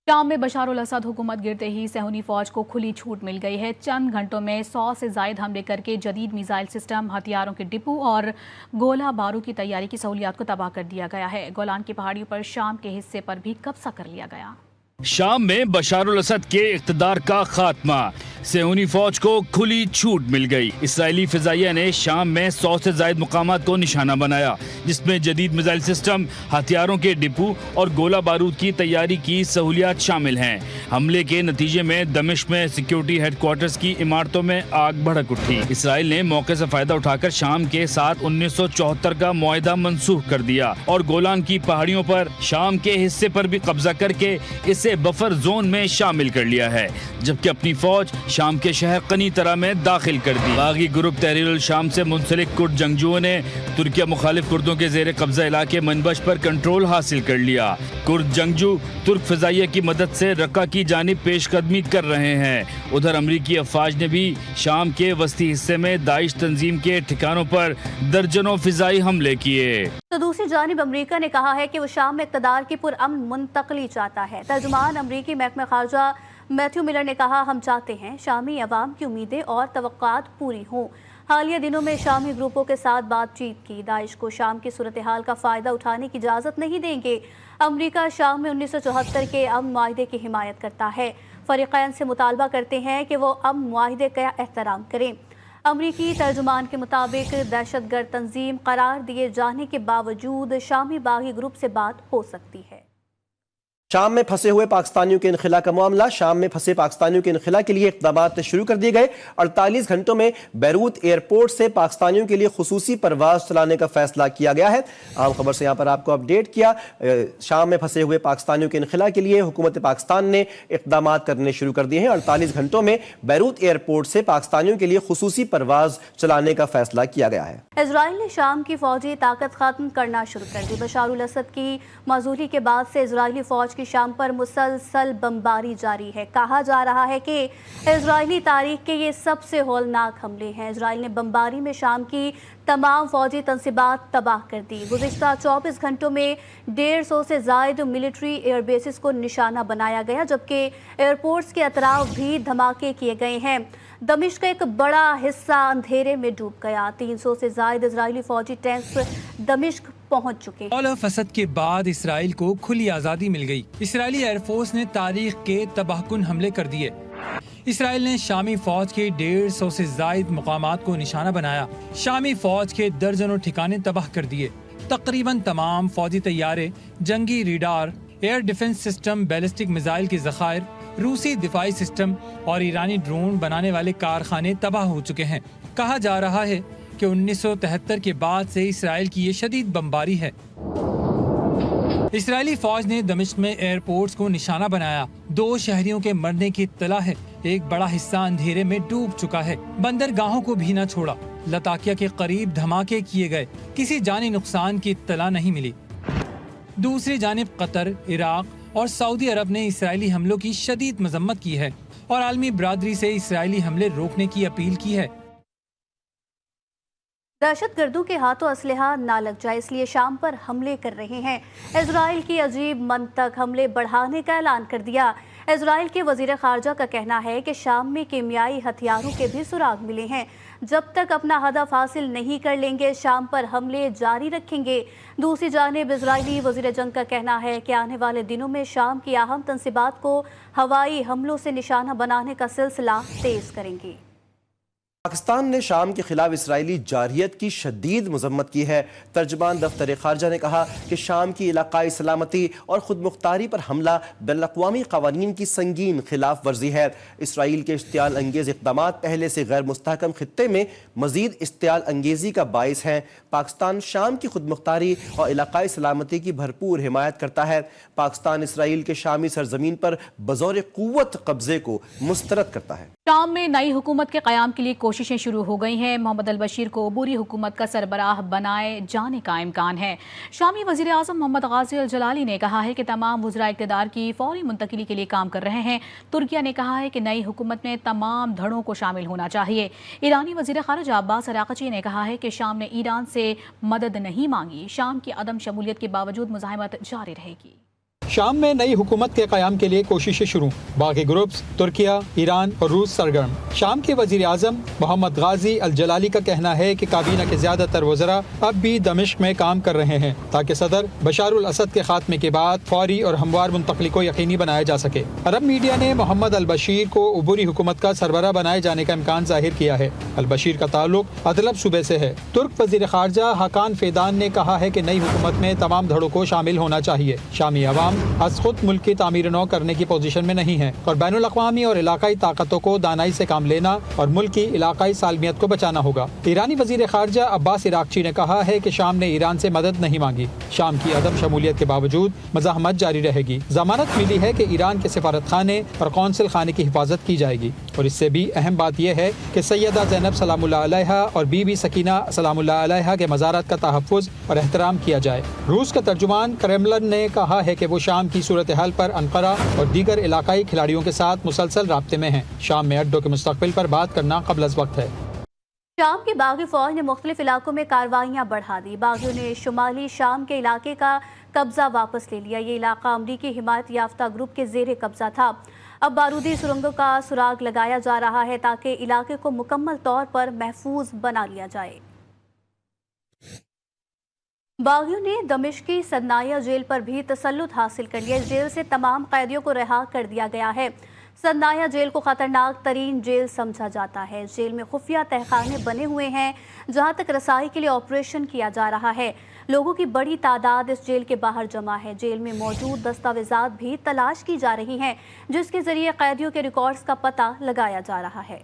شام میں بشار الاسد حکومت گرتے ہی صہیونی فوج کو کھلی چھوٹ مل گئی ہے۔ چند گھنٹوں میں 100 سے زائد حملے کر کے جدید میزائل سسٹم، ہتھیاروں کے ڈپو اور گولہ بارود کی تیاری کی سہولیات کو تباہ کر دیا گیا ہے۔ گولان کی پہاڑیوں پر شام کے حصے پر بھی قبضہ کر لیا گیا۔ شام میں بشار الاسد کے اقتدار کا خاتمہ، صہیونی فوج کو کھلی چھوٹ مل گئی۔ اسرائیلی فضائیہ نے شام میں 100 سے زائد مقامات کو نشانہ بنایا، جس میں جدید میزائل سسٹم، ہتھیاروں کے ڈپو اور گولہ بارود کی تیاری کی سہولیات شامل ہیں۔ حملے کے نتیجے میں دمشق میں سیکیورٹی ہیڈ کوارٹرز کی عمارتوں میں آگ بھڑک اٹھی۔ اسرائیل نے موقع سے فائدہ اٹھا کر شام کے ساتھ 1974 کا معاہدہ منسوخ کر دیا اور گولان کی پہاڑیوں پر شام کے حصے پر بھی قبضہ کر کے اسے بفر زون میں شامل کر لیا ہے، جبکہ اپنی فوج شام کے شہر قنیطرہ میں داخل کر دی۔ باغی گروپ تحریر الشام سے منسلک کرد جنگجوؤں نے ترکیہ مخالف کردوں کے زیر قبضہ علاقے منبش پر کنٹرول حاصل کر لیا۔ کرد جنگجو ترک فضائیہ کی مدد سے رقہ کی جانب پیش قدمی کر رہے ہیں۔ ادھر امریکی افواج نے بھی شام کے وسطی حصے میں داعش تنظیم کے ٹھکانوں پر درجنوں فضائی حملے کیے۔ تو دوسری جانب امریکہ نے کہا ہے کہ وہ شام میں اقتدار کی پرامن منتقلی چاہتا ہے۔ ترجمان امریکی محکمہ خارجہ میتھیو ملر نے کہا، ہم چاہتے ہیں شامی عوام کی امیدیں اور توقعات پوری ہوں۔ حالیہ دنوں میں شامی گروپوں کے ساتھ بات چیت کی۔ داعش کو شام کی صورتحال کا فائدہ اٹھانے کی اجازت نہیں دیں گے۔ امریکہ شام میں 1974 کے امن معاہدے کی حمایت کرتا ہے۔ فریقین سے مطالبہ کرتے ہیں کہ وہ امن معاہدے کا احترام کریں۔ امریکی ترجمان کے مطابق دہشت گرد تنظیم قرار دیے جانے کے باوجود شامی باغی گروپ سے بات ہو سکتی ہے۔ شام میں پھنسے ہوئے پاکستانیوں کے انخلا کا معاملہ۔ شام میں پھنسے پاکستانیوں کے انخلا کے لیے اقدامات شروع کر دیے گئے۔ 48 گھنٹوں میں بیروت ایئرپورٹ سے پاکستانیوں کے لیے خصوصی پرواز چلانے کا فیصلہ کیا گیا ہے۔ عام خبر سے یہاں پر آپ کو اپڈیٹ کیا۔ شام میں پھنسے ہوئے پاکستانیوں کے انخلا کے لیے حکومت پاکستان نے اقدامات کرنے شروع کر دیے ہیں۔ 48 گھنٹوں میں بیروت ایئرپورٹ سے پاکستانیوں کے لیے خصوصی پرواز چلانے کا فیصلہ کیا گیا ہے۔ اسرائیل نے شام کی فوجی طاقت ختم کرنا شروع کر دی۔ بشار الاسد کی معزولی کے بعد سے اسرائیلی فوج کی شام پر مسلسل بمباری جاری ہے۔ کہا جا رہا ہے کہ اسرائیلی تاریخ کے یہ سب سے ہولناک حملے ہیں۔ اسرائیل نے بمباری میں شام کی تمام فوجی تنصیبات تباہ کر دی۔ گزشتہ 24 گھنٹوں میں 150 سے زائد ملٹری ایئر بیسز کو نشانہ بنایا گیا، جبکہ ایئرپورٹس کے اطراف بھی دھماکے کیے گئے ہیں۔ دمشق کا ایک بڑا حصہ اندھیرے میں ڈوب گیا۔ 300 سے زائد اسرائیلی فوجی ٹینکس دمشق پہنچ چکے۔ فسد کے بعد اسرائیل کو کھلی آزادی مل گئی۔ اسرائیلی ایئر فورس نے تاریخ کے تباہ کن حملے کر دیے۔ اسرائیل نے شامی فوج کے 150 سے زائد مقامات کو نشانہ بنایا۔ شامی فوج کے درجنوں ٹھکانے تباہ کر دیے۔ تقریباً تمام فوجی طیارے، جنگی radar, air defence system, ballistic missile کے ذخائر، روسی دفاعی سسٹم اور ایرانی ڈرون بنانے والے کارخانے تباہ ہو چکے ہیں۔ کہا جا رہا ہے کہ 1973 کے بعد سے اسرائیل کی یہ شدید بمباری ہے۔ اسرائیلی فوج نے دمشق میں ایئرپورٹس کو نشانہ بنایا۔ 2 شہریوں کے مرنے کی اطلاع ہے۔ ایک بڑا حصہ اندھیرے میں ڈوب چکا ہے۔ بندرگاہوں کو بھی نہ چھوڑا۔ لتاکیہ کے قریب دھماکے کیے گئے۔ کسی جانی نقصان کی اطلاع نہیں ملی۔ دوسری جانب قطر، عراق اور سعودی عرب نے اسرائیلی حملوں کی شدید مذمت کی ہے اور عالمی برادری سے اسرائیلی حملے روکنے کی اپیل کی ہے۔ دہشت گردوں کے ہاتھوں اسلحہ نہ لگ جائے، اس لیے شام پر حملے کر رہے ہیں۔ اسرائیل کی عجیب منطق، حملے بڑھانے کا اعلان کر دیا۔ اسرائیل کے وزیر خارجہ کا کہنا ہے کہ شام میں کیمیائی ہتھیاروں کے بھی سراغ ملے ہیں۔ جب تک اپنا ہدف حاصل نہیں کر لیں گے، شام پر حملے جاری رکھیں گے۔ دوسری جانب اسرائیلی وزیر جنگ کا کہنا ہے کہ آنے والے دنوں میں شام کی اہم تنصیبات کو ہوائی حملوں سے نشانہ بنانے کا سلسلہ تیز کریں گے۔ پاکستان نے شام کے خلاف اسرائیلی جارحیت کی شدید مذمت کی ہے۔ ترجمان دفتر خارجہ نے کہا کہ شام کی علاقائی سلامتی اور خود مختاری پر حملہ بین الاقوامی قوانین کی سنگین خلاف ورزی ہے۔ اسرائیل کے اشتعال انگیز اقدامات پہلے سے غیر مستحکم خطے میں مزید اشتعال انگیزی کا باعث ہیں۔ پاکستان شام کی خود مختاری اور علاقائی سلامتی کی بھرپور حمایت کرتا ہے۔ پاکستان اسرائیل کے شامی سرزمین پر بزور قوت قبضے کو مسترد کرتا ہے۔ شام میں نئی حکومت کے قیام کے لیے کوششیں شروع ہو گئی ہیں۔ محمد البشیر کو عبوری حکومت کا سربراہ بنائے جانے کا امکان ہے۔ شامی وزیر اعظم محمد غازی الجلالی نے کہا ہے کہ تمام وزراء اقتدار کی فوری منتقلی کے لیے کام کر رہے ہیں۔ ترکیہ نے کہا ہے کہ نئی حکومت میں تمام دھڑوں کو شامل ہونا چاہیے۔ ایرانی وزیر خارجہ عباس اراغچی نے کہا ہے کہ شام نے ایران سے مدد نہیں مانگی۔ شام کی عدم شمولیت کے باوجود مزاحمت جاری رہے گی۔ शाम में नई हुकूमत के क़याम के लिए कोशिशें शुरू, बाकी ग्रुप्स तुर्किया, ईरान और रूस सरगर्म। शाम के वज़ीर आज़म मोहम्मद गाजी अल जलाली का कहना है कि काबीना के ज़्यादातर वज़रा अब भी दमिश्क में काम कर रहे हैं ताकि सदर बशार उल असद के खात्मे के बाद फौरी और हमवार मुंतकली को यकीनी बनाया जा सके। अरब मीडिया ने मोहम्मद अल बशीर को उबूरी हुकूमत का सरबराह बनाए जाने का इम्कान जाहिर किया है। अल बशीर का ताल्लुक अदलब सूबे से है। तुर्क वज़ीर ख़ारजा हाकान फेदान ने कहा है कि नई हुकूमत में तमाम धड़ों को शामिल होना चाहिए। शामी अवाम अज खुद मुल्क की तामीर नौ करने की पोजीशन में नहीं है और बैनुल अक़वामी और इलाकाई ताकतों को दानाई से काम लेना और मुल्क की इलाकाई सालमियत को बचाना होगा। ईरानी वज़ीर ख़ारजा अब्बास इराक़ची ने कहा है कि शाम ने ईरान से मदद नहीं मांगी। शाम की अदम शमूलियत के बावजूद मज़ाहमत जारी रहेगी। जमानत मिली है कि ईरान के सिफारत खाने और कौंसिल खाने की हिफाजत की जाएगी और इससे भी अहम बात यह है कि सैयदा ज़ैनब सलामुल्लाह अलैहा और बीबी सकीना सलामुल्लाह अलैहा के मज़ारात का तहफ़्फ़ुज़ और एहतराम किया जाए। रूस का तर्जुमान क्रेमलिन ने कहा है कि वो शाम की सूरत हाल पर अंकारा और दीगर इलाकाई खिलाड़ियों के साथ मुसलसल राब्ते में हैं। शाम में अड्डों के मुस्तक़बिल पर बात करना क़ब्ल अज़ वक्त है। शाम की बागी फौज ने मुख्तलिफ इलाकों में कार्रवाइयाँ बढ़ा दी। बागियों ने शुमाली शाम के इलाके का कब्जा वापस ले लिया। ये इलाका अमरीकी हिमायत याफ्ता ग्रुप के ज़ेरे कब्जा था। अब बारूदी सुरंगों का सुराग लगाया जा रहा है ताकि इलाके को मुकम्मल तौर पर महफूज बना लिया जाए। बागियों ने दमिश्क की सदनाया जेल पर भी तसल्लुत हासिल कर लिया। इस जेल से तमाम कैदियों को रिहा कर दिया गया है। सदनाया जेल को खतरनाक तरीन जेल समझा जाता है। जेल में खुफिया तहखाने बने हुए हैं जहां तक रसाई के लिए ऑपरेशन किया जा रहा है। लोगों की बड़ी तादाद इस जेल के बाहर जमा है। जेल में मौजूद दस्तावेजात भी तलाश की जा रही हैं जिसके जरिए कैदियों के रिकॉर्ड्स का पता लगाया जा रहा है।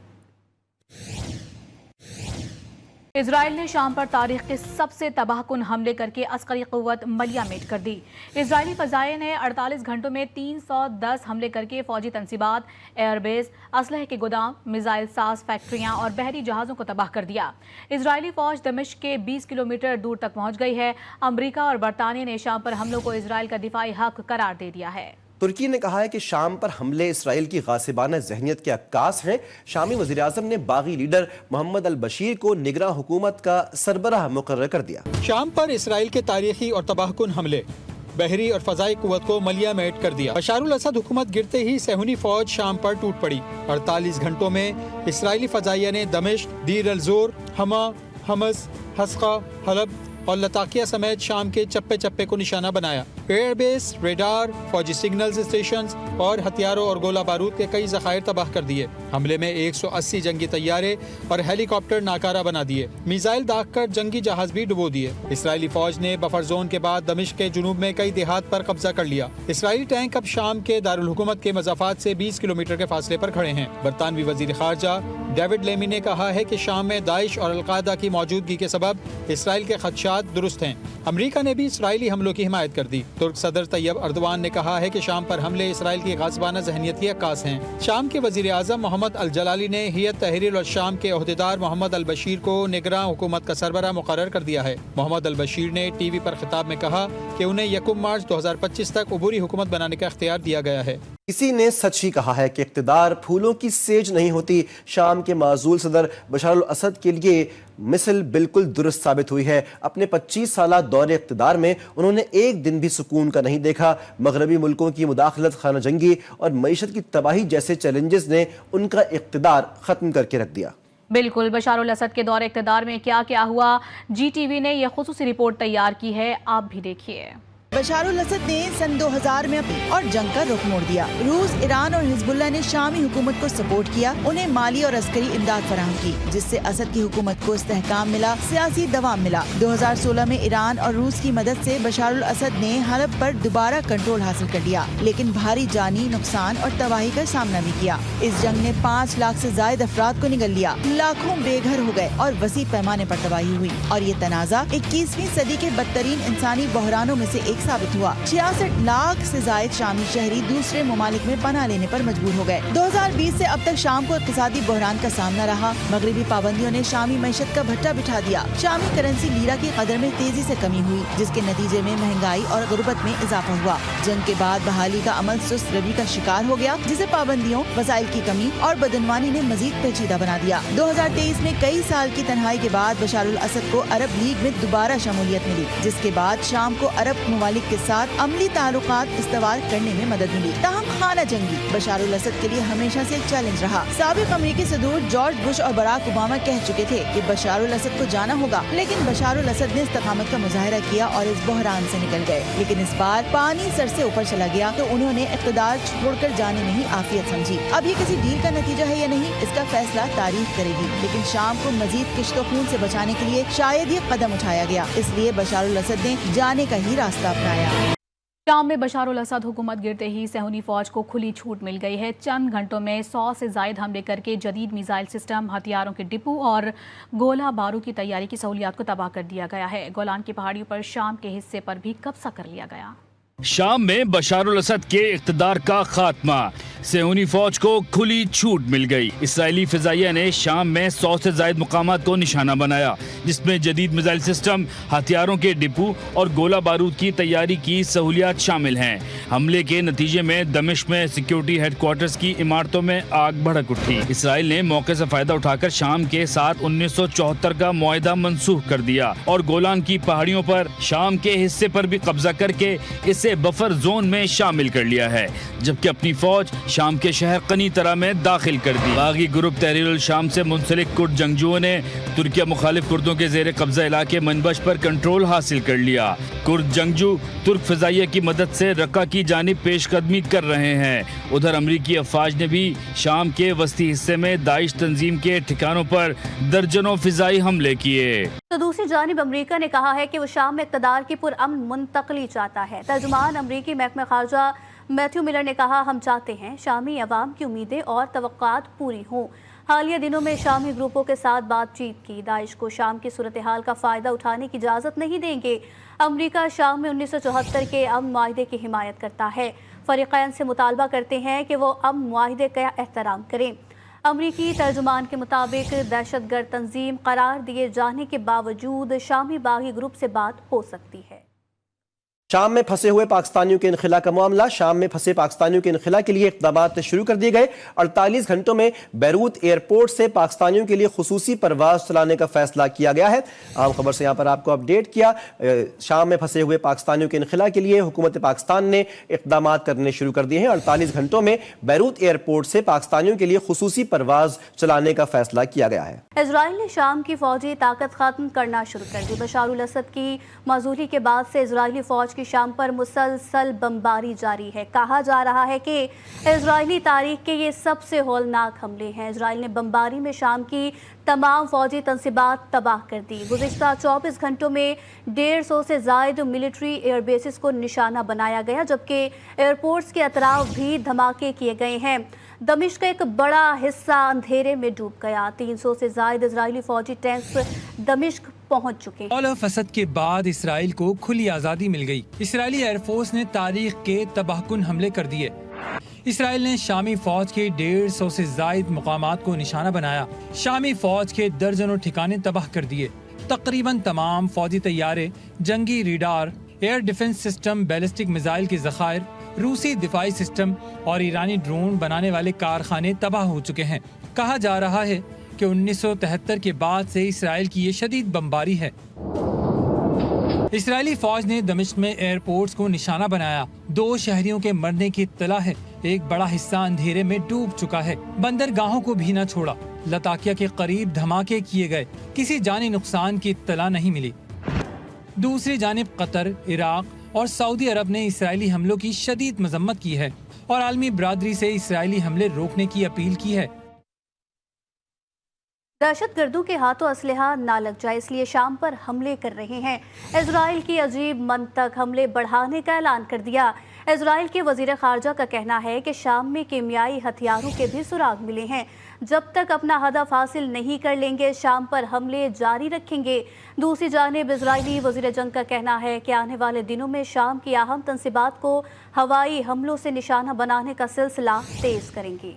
इजराइल ने शाम पर तारीख के सबसे तबाहकुन हमले करके अस्करी क़ुव्वत मलिया मेट कर दी। इजरायली फ़ज़ाइया ने 48 घंटों में 310 हमले करके फ़ौजी तनसीबात, एयरबेस, असलहे के गोदाम, मिज़ाइल साज फैक्ट्रियाँ और बहरी जहाज़ों को तबाह कर दिया। इजरायली फ़ौज दमिश्क के 20 किलोमीटर दूर तक पहुँच गई है। अमरीका और बरतानिया ने शाम पर हमलों को इजराइल का दिफाई हक करार दे दिया है। तुर्की ने कहा है कि शाम पर हमले इसराइल की गासिबाना ज़हनियत के अक्कास हैं। शामी वज़ीर आज़म ने बागी लीडर मोहम्मद अल बशीर को निगरां हुकूमत का सरबराह मुकर्रर कर दिया। शाम पर इसराइल के तारीखी और तबाहकुन हमले बहरी और फ़ज़ाई कुव्वत को मलिया मेट कर दिया। बशार उल असद हुकूमत गिरते ही सहूनी फौज शाम पर टूट पड़ी। 48 घंटों में इसराइली फ़ज़ाइया ने दमिश्क, दीर अल ज़ोर, हमा, हमस, हस्का, हलब और लताकिया समेत शाम के चप्पे चप्पे को निशाना बनाया। एयरबेस, रेडार, फौजी सिग्नल स्टेशंस और हथियारों और गोला बारूद के कई ज़खायर तबाह कर दिए। हमले में 180 जंगी तैयारे और हेलीकॉप्टर नाकारा बना दिए। मिसाइल दागकर जंगी जहाज भी डुबो दिए। इसराइली फौज ने बफर जोन के बाद दमिश्क के जुनूब में कई देहात पर कब्जा कर लिया। इसराइली टैंक अब शाम के दारुल हुकूमत के मज़ाफ़ात से 20 किलोमीटर के फासले पर खड़े हैं। बरतानवी वज़ीर ख़ारजा डेविड लेमी ने कहा है कि शाम में दाइश और अलकायदा की मौजूदगी के सबब इसराइल के खदशात दुरुस्त हैं। अमरीका ने भी इसराइली हमलों की हिमायत कर दी। तुर्क सदर तैयब अर्दवान ने कहा है कि शाम पर हमले इसराइल की गासिबाना ज़हनियत की अक्कास हैं। शाम के वज़ीर आज़म मोहम्मद अल जलाली ने हियत तहरीर और शाम के ओहदेदार मोहम्मद अल बशीर को निगरां हुकूमत का सरबराह मुकर्रर कर दिया है। मोहम्मद अल बशीर ने टीवी पर खिताब में कहा कि उन्हें 1 मार्च 2025 तक उबूरी हुकूमत बनाने का इख्तियार दिया गया है। किसी ने सच ही कहा है कि इक़्तिदार फूलों की सेज नहीं होती। शाम के माज़ूल सदर बशार अल असद के लिए मिसल बिल्कुल दुरुस्त साबित हुई है। अपने 25 साला दौरे इक़्तिदार में उन्होंने एक दिन भी सुकून का नहीं देखा। मगरबी मुल्कों की मुदाखलत, खाना जंगी और मईशत की तबाही जैसे चैलेंजेस ने उनका इक़्तिदार ख़त्म करके रख दिया। बिल्कुल, बशार अल असद के दौरे इक़्तिदार में क्या क्या हुआ, GTV ने यह खुसूसी रिपोर्ट तैयार की है, आप भी देखिए। बशार अल असद ने सन 2000 में और जंग का रुख मोड़ दिया। रूस, ईरान और हिजबुल्लाह ने शामी हुकूमत को सपोर्ट किया, उन्हें माली और अस्करी इमदाद फराहम की, जिससे असद की हुकूमत को इस्तेहकाम मिला, सियासी दवाम मिला। 2016 में ईरान और रूस की मदद से बशार अल असद ने हलब पर दोबारा कंट्रोल हासिल कर लिया, लेकिन भारी जानी नुकसान और तबाही का सामना भी किया। इस जंग ने 5 लाख से ज्यादा अफराद को निगल लिया, लाखों बेघर हो गए और वसी पैमाने पर तबाही हुई। और ये तनाज़ा 21वीं सदी के बदतरीन इंसानी बहरानों में से एक साबित हुआ। 66 लाख से जायद शामी शहरी दूसरे ममालिक में पनाह लेने पर मजबूर हो गए। 2020 से अब तक शाम को इक़्तिसादी बहरान का सामना रहा। मगरबी पाबंदियों ने शामी मईशत का भट्टा बिठा दिया। शामी करेंसी लीरा की कदर में तेजी से कमी हुई, जिसके नतीजे में महंगाई और गुर्बत में इजाफा हुआ। जंग के बाद बहाली का अमल सुस्त रवि का शिकार हो गया, जिसे पाबंदियों, वसाइल की कमी और बदनवानी ने मजीद पेचीदा बना दिया। 2023 में कई साल की तन्हाई के बाद बशार अल असद को अरब लीग में दोबारा शमूलियत मिली, जिसके बाद शाम को अरब ममालिक के साथ अमली ताल्लुकात इस्तवार करने में मदद मिली। ताहम खाना जंगी बशार अल असद के लिए हमेशा से एक चैलेंज रहा। साबिक अमेरिकी सदूर जॉर्ज बुश और बराक ओबामा कह चुके थे कि बशार अल असद को जाना होगा, लेकिन बशार अल असद ने इस्तकामत का मुजाहरा किया और इस बहरान से निकल गए। लेकिन इस बार पानी सर से ऊपर चला गया तो उन्होंने इक़्तिदार छोड़कर जाने में ही आफियत समझी। अब ये किसी डील का नतीजा है या नहीं, इसका फैसला तारीख करेगी, लेकिन शाम को मजीद किश्तो खून से बचाने के लिए शायद ये कदम उठाया गया, इसलिए बशार अल असद ने जाने का ही रास्ता अपनाया। शाम में बशार अल असद हुकूमत गिरते ही सहूनी फौज को खुली छूट मिल गई है। चंद घंटों में 100 से जायद हमले करके जदीद मिसाइल सिस्टम, हथियारों के डिपो और गोला बारूद की तैयारी की सहूलियात को तबाह कर दिया गया है। गोलान की पहाड़ियों पर शाम के हिस्से पर भी कब्जा कर लिया गया। शाम में बशार अल असद के इक़्तिदार का खात्मा, सेहूनी फौज को खुली छूट मिल गई। इसराइली फिजाइया ने शाम में 100 से जायद मुकामात को निशाना बनाया, जिसमें जदीद मिसाइल सिस्टम, हथियारों के डिपो और गोला बारूद की तैयारी की सहूलियात शामिल हैं। हमले के नतीजे में दमिश्क में सिक्योरिटी हेडक्वार्टर्स की इमारतों में आग भड़क उठी। इसराइल ने मौके से फायदा उठाकर शाम के साथ 1974 का मुआहिदा मनसूख कर दिया और गोलान की पहाड़ियों पर शाम के हिस्से पर भी कब्जा करके इसे बफर जोन में शामिल कर लिया है, जबकि अपनी फौज शाम के शहर कनीतरा में दाखिल कर दी। बागी ग्रुप तहरीर शाम से मुंसलिक कुर्द जंगजुओं ने तुर्किया मुखालिफ कुर्दों के जेर कब्जा इलाके मनबश पर कंट्रोल हासिल कर लिया। कुर्द जंगजू तुर्क फिजाइया की मदद से रक्का की जानिब पेशकदमी कर रहे हैं। उधर अमरीकी अफवाज ने भी शाम के वस्ती हिस्से में दाइश तंजीम के ठिकानों पर दर्जनों फिजाई हमले किए। तो दूसरी जानिब अमरीका ने कहा है कि वो शाम में इक़्तिदार की पुरअमन मुंतकली चाहता है। तर्जुमान अमरीकी महकमा खारजा मैथ्यू मिलर ने कहा, हम चाहते हैं शामी अवाम की उम्मीदें और तवक्कात पूरी हों। हालिया दिनों में शामी ग्रुपों के साथ बातचीत की। दाइश को शाम की सूरत हाल का फ़ायदा उठाने की इजाज़त नहीं देंगे। अमरीका शाम में 1974 के अमन मुआहिदे की हिमायत करता है। फ़रीक़ैन से मुतालबा करते हैं कि वो अमन मुआहिदे का एहतराम करें। अमरीकी तर्जुमान के मुताबिक दहशतगर्द तंजीम करार दिए जाने के बावजूद शामी बागी ग्रुप से बात हो सकती है। शाम में फंसे हुए पाकिस्तानियों के इनखिला का मामला। शाम में फंसे पाकिस्तानियों के इनखिला के लिए इक़दामात शुरू कर दिए गए। 48 घंटों में बैरूत एयरपोर्ट से पाकिस्तानियों के लिए खुसूसी परवाज चलाने का फैसला किया गया है। आम खबर से यहाँ पर आपको अपडेट किया। शाम में फंसे हुए पाकिस्तानियों के इनखिला के लिए हुकूमत पाकिस्तान ने इक़दामात करने शुरू कर दिए हैं। 48 घंटों में बैरूत एयरपोर्ट से पाकिस्तानियों के लिए खुसूसी परवाज चलाने का फैसला किया गया है। इजराइल ने शाम की फौजी ताकत खत्म करना शुरू कर दी। बशार अल असद की माजूली के बाद से इजरायली फौज शाम पर मुसलसल बमबारी जारी है। कहा जा रहा है कि इजरायली तारीख के ये सबसे हौलनाक हमले हैं। इजराइल ने बमबारी में शाम की तमाम फौजी तंसीबात तबाह कर दी। गुज़िश्ता 24 घंटों में 150 से ज़ायद मिलिट्री एयरबेसिस को निशाना बनाया गया, जबकि एयरपोर्ट्स के अतराफ भी धमाके किए गए हैं। दमिश्क का एक बड़ा हिस्सा अंधेरे में डूब गया। 300 से ज़ायद इजरायली फौजी टैंक्स दमिश्क पहुंच चुके हैं। बशार असद के बाद इसराइल को खुली आज़ादी मिल गई। इसराइली एयरफोर्स ने तारीख के तबाहकुन हमले कर दिए। इसराइल ने शामी फौज के 150 से ज़ायद मुकामात को निशाना बनाया। शामी फौज के दर्जनों ठिकाने तबाह कर दिए। तकरीबन तमाम फौजी तैयारे, जंगी radar, air defence system, ballistic missile के ज़खायर, रूसी दिफाई सिस्टम और ईरानी ड्रोन बनाने वाले कारखाने तबाह हो चुके हैं। कहा जा रहा है कि 1973 के बाद से इसराइल की ये शदीद बमबारी है। इसराइली फौज ने दमिश्क में एयरपोर्ट्स को निशाना बनाया। 2 शहरियों के मरने की इत्तला है। एक बड़ा हिस्सा अंधेरे में डूब चुका है। बंदरगाहों को भी न छोड़ा। लताकिया के करीब धमाके किए गए। किसी जानी नुकसान की इत्तला नहीं मिली। दूसरी जानिब कतर, इराक और सऊदी अरब ने इसराइली हमलों की शदीद मजम्मत की है और आलमी बरादरी से इसराइली हमले रोकने की अपील की है। दहशतगर्दों के हाथों असलहा ना लग जाए, इसलिए शाम पर हमले कर रहे हैं। इजराइल की अजीब मंतक हमले बढ़ाने का ऐलान कर दिया। इजराइल के वजीर खारजा का कहना है कि शाम में कीमियाई हथियारों के भी सुराग मिले हैं। जब तक अपना हदफ हासिल नहीं कर लेंगे, शाम पर हमले जारी रखेंगे। दूसरी जानिब इजरायली वजीर जंग का कहना है कि आने वाले दिनों में शाम की अहम तंसीबात को हवाई हमलों से निशाना बनाने का सिलसिला तेज करेंगे।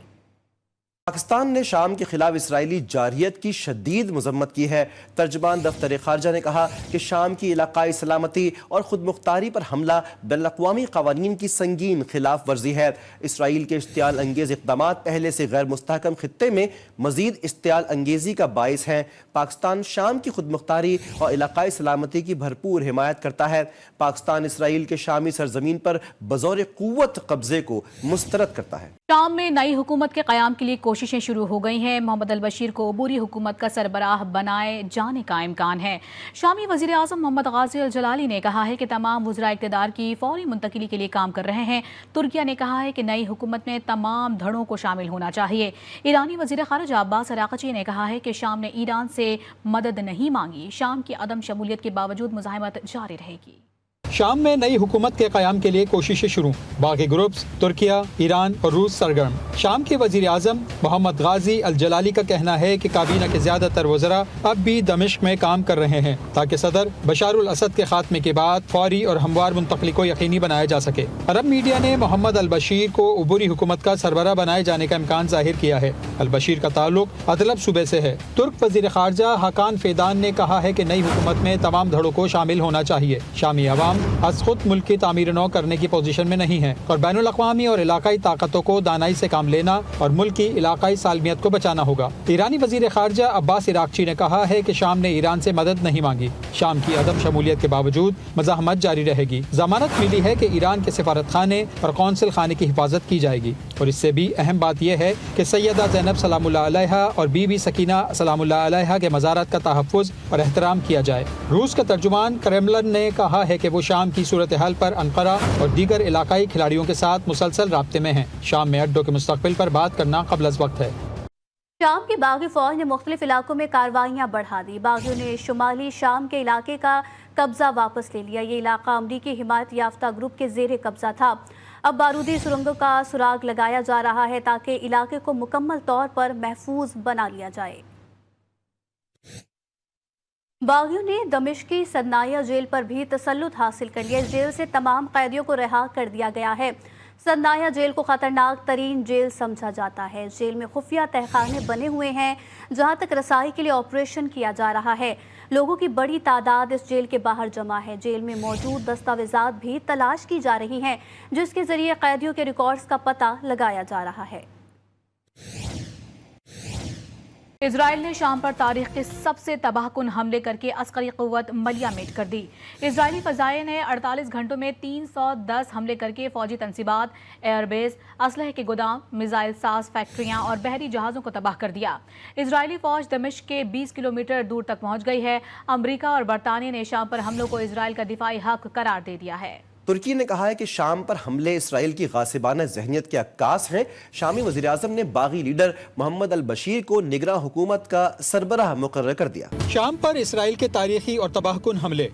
پاکستان نے شام کے خلاف اسرائیلی جارحیت کی شدید مذمت کی ہے۔ ترجمان دفتر خارجہ نے کہا کہ شام کی علاقائی سلامتی اور خود مختاری پر حملہ بین الاقوامی قوانین کی سنگین خلاف ورزی ہے۔ اسرائیل کے اشتعال انگیز اقدامات پہلے سے غیر مستحکم خطے میں مزید اشتعال انگیزی کا باعث ہیں۔ پاکستان شام کی خود مختاری اور علاقائی سلامتی کی بھرپور حمایت کرتا ہے۔ پاکستان اسرائیل کے شامی سرزمین پر بزور قوت قبضے کو مسترد کرتا ہے۔ شام میں نئی حکومت کے قیام کے لیے کوششیں شروع ہو گئی ہیں۔ محمد البشیر کو عبوری حکومت کا سربراہ بنائے جانے کا امکان ہے۔ شامی وزیر اعظم محمد غازی الجلالی نے کہا ہے کہ تمام وزراء اقتدار کی فوری منتقلی کے لیے کام کر رہے ہیں۔ ترکیہ نے کہا ہے کہ نئی حکومت میں تمام دھڑوں کو شامل ہونا چاہیے۔ ایرانی وزیر خارجہ عباس عراقچی نے کہا ہے کہ شام نے ایران سے مدد نہیں مانگی، شام کی عدم شمولیت کے باوجود مزاحمت جاری رہے گی۔ شام میں نئی حکومت کے قیام کے لیے کوششیں شروع، باقی گروپس ترکیہ، ایران اور روس سرگرم۔ شام کے وزیر اعظم محمد غازی الجلالی کا کہنا ہے کہ کابینہ کے زیادہ تر وزراء اب بھی دمشق میں کام کر رہے ہیں تاکہ صدر بشار الاسد کے خاتمے کے بعد فوری اور ہموار منتقلی کو یقینی بنایا جا سکے۔ عرب میڈیا نے محمد البشیر کو عبوری حکومت کا سربراہ بنائے جانے کا امکان ظاہر کیا ہے۔ البشیر کا تعلق ادلب صوبے سے ہے۔ ترک وزیر خارجہ حاکان فیدان نے کہا ہے کہ نئی حکومت میں تمام دھڑوں کو شامل ہونا چاہیے۔ شامی عوام از خود ملک کی تعمیر نو کرنے کی پوزیشن میں نہیں ہے اور بین الاقوامی اور علاقائی طاقتوں کو دانائی سے کام لینا اور ملک کی علاقائی سالمیت کو بچانا ہوگا۔ ایرانی وزیر خارجہ عباس عراقچی نے کہا ہے کہ شام نے ایران سے مدد نہیں مانگی، شام کی عدم شمولیت کے باوجود مزاحمت جاری رہے گی۔ ضمانت ملی ہے کہ ایران کے سفارت خانے اور قونصل خانے کی حفاظت کی جائے گی، اور اس سے بھی اہم بات یہ ہے کہ سیدہ زینب سلام اللہ علیہا اور بی بی سکینہ سلام اللہ علیہا کے مزارات کا تحفظ اور احترام کیا جائے۔ روس کا ترجمان کرملن نے کہا ہے کہ وہ شام کی صورتحال پر انقرہ اور دیگر علاقائی کھلاڑیوں کے ساتھ مسلسل رابطے میں ہیں۔ شام میں اڈوں کے مستقبل پر بات کرنا قبل از وقت ہے۔ شام کی باغی فوج نے مختلف علاقوں میں کارروائیاں بڑھا دی۔ باغیوں نے شمالی شام کے علاقے کا قبضہ واپس لے لیا۔ یہ علاقہ امریکی حمایت یافتہ گروپ کے زیر قبضہ تھا۔ اب بارودی سرنگوں کا سراغ لگایا جا رہا ہے تاکہ علاقے کو مکمل طور پر محفوظ بنا لیا جائے۔ باغیوں نے دمشقی سدنائیہ جیل پر بھی تسلط حاصل کر لیا۔ اس جیل سے تمام قیدیوں کو رہا کر دیا گیا ہے۔ سدنائیہ جیل کو خطرناک ترین جیل سمجھا جاتا ہے۔ جیل میں خفیہ تہخانے بنے ہوئے ہیں جہاں تک رسائی کے لیے آپریشن کیا جا رہا ہے۔ لوگوں کی بڑی تعداد اس جیل کے باہر جمع ہے۔ جیل میں موجود دستاویزات بھی تلاش کی جا رہی ہیں جس کے ذریعے قیدیوں کے ریکارڈز کا پتہ لگایا جا رہا ہے۔ اسرائیل نے شام پر تاریخ کے سب سے تباہ کن حملے کر کے عسکری قوت ملیہ میٹ کر دی۔ اسرائیلی فضائیہ نے 48 گھنٹوں میں 310 حملے کر کے فوجی تنصیبات، ایئر بیس، اسلحے کے گودام، میزائل ساز فیکٹریاں اور بحری جہازوں کو تباہ کر دیا۔ اسرائیلی فوج دمشق کے 20 کلومیٹر دور تک پہنچ گئی ہے۔ امریکہ اور برطانیہ نے شام پر حملوں کو اسرائیل کا دفاعی حق قرار دے دیا ہے۔ ترکی نے کہا ہے کہ شام پر حملے اسرائیل کی غاصبانہ ذہنیت کے عکاس ہیں۔ شامی وزیر اعظم نے باغی لیڈر محمد البشیر کو نگراں حکومت کا سربراہ مقرر کر دیا۔ شام پر اسرائیل کے تاریخی اور تباہ کن حملے،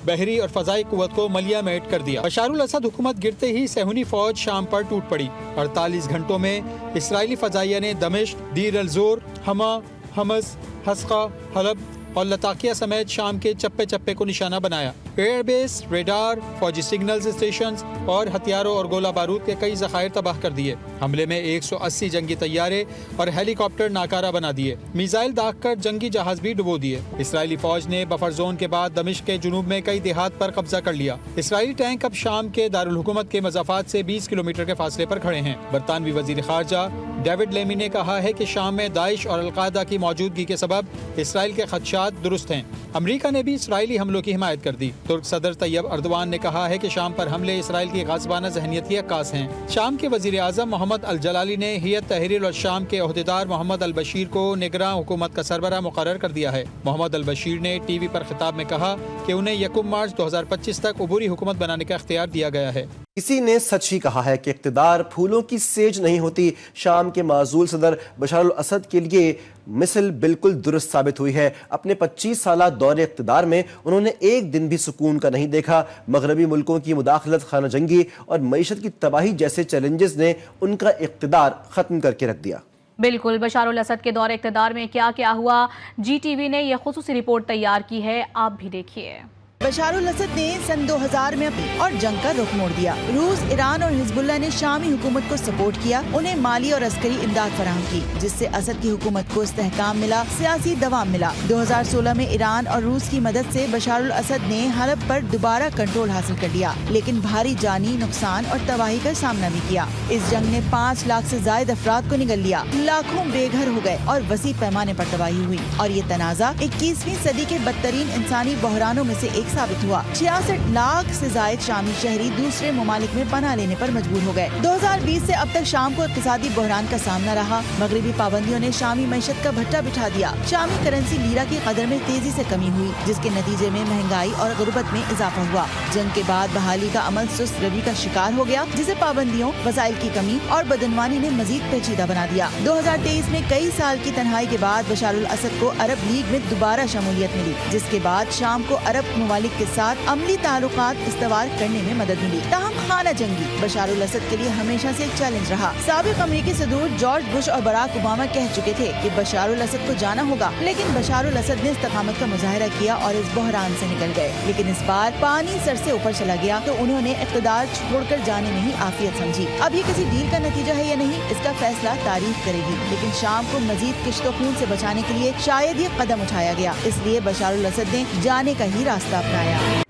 بحری اور فضائی قوت کو ملیہ میٹ کر دیا۔ بشار الاسد حکومت گرتے ہی صہیونی فوج شام پر ٹوٹ پڑی۔ 48 گھنٹوں میں اسرائیلی فضائیہ نے دمشق، دیر الزور، حما، حمص، حسقہ، حلب اور لتاقیہ سمیت شام کے چپے چپے کو نشانہ بنایا۔ ایئر بیس، ریڈار، فوجی سگنلز اسٹیشنز اور ہتھیاروں اور گولہ بارود کے کئی ذخائر تباہ کر دیے۔ حملے میں 180 جنگی طیارے اور ہیلی کاپٹر ناکارہ بنا دیے۔ میزائل داغ کر جنگی جہاز بھی ڈبو دیے۔ اسرائیلی فوج نے بفر زون کے بعد دمشق کے جنوب میں کئی دیہات پر قبضہ کر لیا۔ اسرائیلی ٹینک اب شام کے دارالحکومت کے مضافات سے 20 کلومیٹر کے فاصلے پر کھڑے ہیں۔ برطانوی وزیر خارجہ ڈیوڈ لیمی نے کہا ہے کہ شام میں داعش اور القاعدہ کی موجودگی کے سبب اسرائیل کے خدشات درست ہیں۔ امریکہ نے بھی اسرائیلی حملوں کی حمایت کر دی۔ ترک صدر طیب اردوان نے کہا ہے کہ شام پر حملے اسرائیل کی غاصبانہ ذہنیت کی عکاس ہیں۔ شام کے وزیر اعظم محمد الجلالی نے ہیئت تحریر الشام کے عہدیدار محمد البشیر کو نگراں حکومت کا سربراہ مقرر کر دیا ہے۔ محمد البشیر نے ٹی وی پر خطاب میں کہا کہ انہیں 1 مارچ 2025 تک عبوری حکومت بنانے کا اختیار دیا گیا ہے۔ کسی نے سچ ہی کہا ہے کہ اقتدار پھولوں کی سیج نہیں ہوتی۔ شام کے معزول صدر بشار الاسد کے لیے مثل بالکل درست ثابت ہوئی ہے۔ اپنے 25 سالہ دور اقتدار میں انہوں نے ایک دن بھی سکون کا نہیں دیکھا۔ مغربی ملکوں کی مداخلت، خانہ جنگی اور معیشت کی تباہی جیسے چیلنجز نے ان کا اقتدار ختم کر کے رکھ دیا۔ بالکل، بشار الاسد کے دور اقتدار میں کیا کیا ہوا، جی ٹی وی نے یہ خصوصی رپورٹ تیار کی ہے، آپ بھی دیکھیے۔ बशार अल असद ने सन 2000 में अपनी और जंग का रुख मोड़ दिया। रूस, ईरान और हिजबुल्लाह ने शामी हुकूमत को सपोर्ट किया, उन्हें माली और अस्करी इमदाद फराहम की, जिससे असद की हुकूमत को इस्तेहकाम मिला, सियासी दवाम मिला। 2016 में ईरान और रूस की मदद से बशार अल असद ने हलब पर दोबारा कंट्रोल हासिल कर लिया, लेकिन भारी जानी नुकसान और तबाही का सामना भी किया। इस जंग ने 5 लाख से ज्यादा अफराद को निगल लिया, लाखों बेघर हो गए और वसी पैमाने पर तबाही हुई। और ये तनाजा 21वीं सदी के बदतरीन इंसानी बहरानों में से एक साबित हुआ। 66 लाख से ज्यादा शामी शहरी दूसरे ममालिक में पनाह लेने पर मजबूर हो गए। 2020 से अब तक शाम को इक़्तिसादी बहरान का सामना रहा। मगरबी पाबंदियों ने शामी मईशत का भट्टा बिठा दिया। शामी करेंसी लीरा की कदर में तेजी से कमी हुई, जिसके नतीजे में महंगाई और गुर्बत में इजाफा हुआ। जंग के बाद बहाली का अमल सुस्त रवि का शिकार हो गया, जिसे पाबंदियों, वसाइल की कमी और बदनवानी ने मजीद पेचीदा बना दिया। 2023 में कई साल की तन्हाई के बाद बशार अल असद को अरब लीग में दोबारा शमूलियत मिली, जिसके बाद शाम को अरब ममालिक के साथ अमली ताल्लुकात इस्तवार करने में मदद मिली। ताहम खाना जंगी बशार अल असद के लिए हमेशा से एक चैलेंज रहा। साबिक अमरीकी सदूर जॉर्ज बुश और बराक ओबामा कह चुके थे कि बशार अल असद को जाना होगा, लेकिन बशार अल असद ने इस्तकामत का मुजाहिरा किया और इस बहरान से निकल गए। लेकिन इस बार पानी सर से ऊपर चला गया तो उन्होंने इक़्तिदार छोड़कर जाने में ही आफियत समझी। अब ये किसी डील का नतीजा है या नहीं, इसका फैसला तारीख करेगी, लेकिन शाम को मजीद किश्तो खून से बचाने के लिए शायद ये कदम उठाया गया। इसलिए बशार अल असद ने जाने का ही रास्ता अपनाया।